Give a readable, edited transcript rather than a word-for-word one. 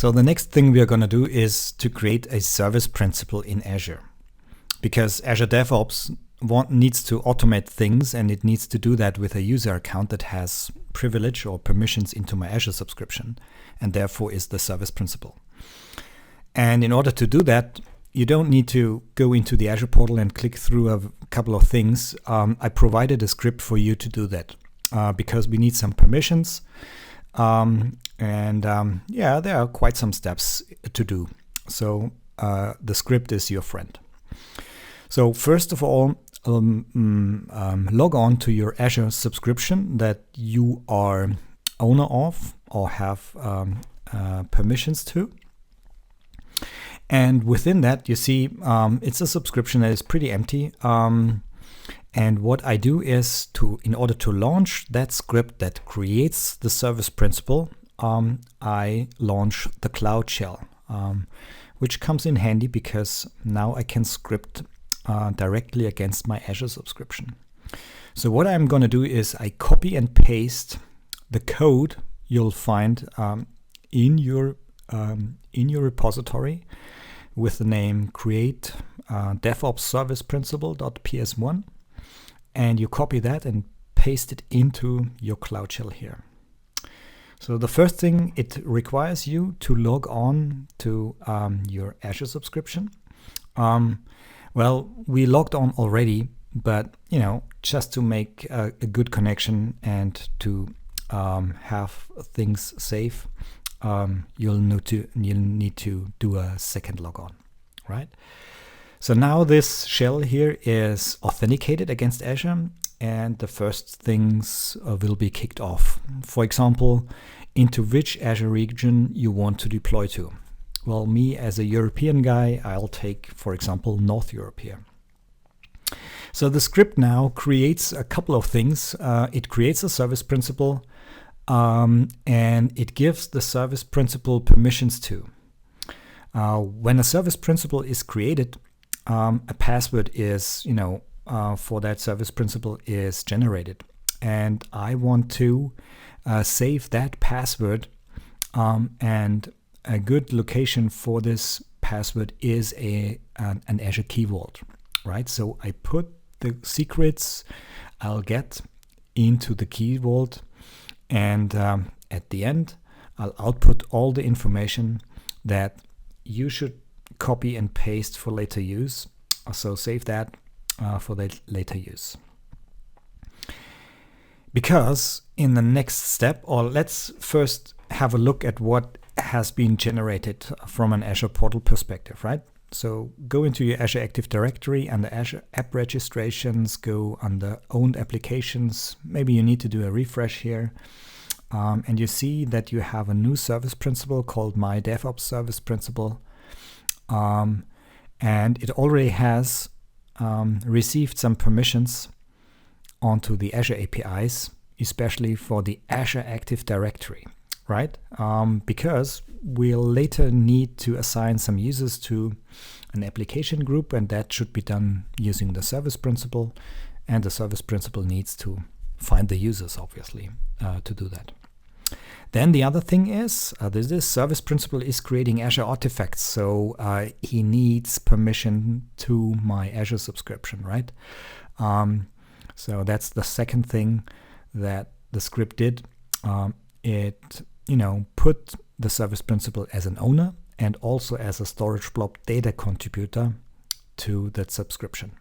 So the next thing we are going to do is to create a service principal in Azure, because Azure Devops needs to automate things, and it needs to do that with a user account that has privilege or permissions into my Azure subscription, and therefore is the service principal. And in order to do that, you don't need to go into the Azure portal and click through a couple of things. I provided a script for you to do that because we need some permissions. Yeah, there are quite some steps to do. So the script is your friend. So first of all, log on to your Azure subscription that you are owner of or have permissions to. And within that, you see it's a subscription that is pretty empty. And what I do is, in order to launch that script that creates the service principal, I launch the Cloud Shell, which comes in handy because now I can script directly against my Azure subscription. So what I'm going to do is I copy and paste the code you'll find in your repository with the name create DevOps service principal.ps1, and you copy that and paste it into your Cloud Shell here. So the first thing, it requires you to log on to your Azure subscription. Well, we logged on already, but just to make a good connection and to have things safe, you'll need to do a second logon, right? So now this shell here is authenticated against Azure, and the first things will be kicked off. For example, into which Azure region you want to deploy to. Well, me as a European guy, I'll take, for example, North Europe here. So the script now creates a couple of things. It creates a service principal, and it gives the service principal permissions to. When a service principal is created, a password is, for that service principal is generated. And I want to save that password, and a good location for this password is an Azure Key Vault, right? So I put the secrets I'll get into the Key Vault, and at the end, I'll output all the information that you should copy and paste for later use. So save that for the later use. Because in the next step, or let's first have a look at what has been generated from an Azure portal perspective, right? So go into your Azure Active Directory and the Azure App Registrations, go under Owned Applications. Maybe you need to do a refresh here. And you see that you have a new service principal called My DevOps Service Principal. And it already has received some permissions onto the Azure APIs, especially for the Azure Active Directory, right? Because we'll later need to assign some users to an application group, and that should be done using the service principal, and the service principal needs to find the users, obviously, to do that. Then the other thing is, this service principal is creating Azure artifacts, so he needs permission to my Azure subscription, right? So that's the second thing that the script did. It put the service principal as an owner and also as a storage blob data contributor to that subscription.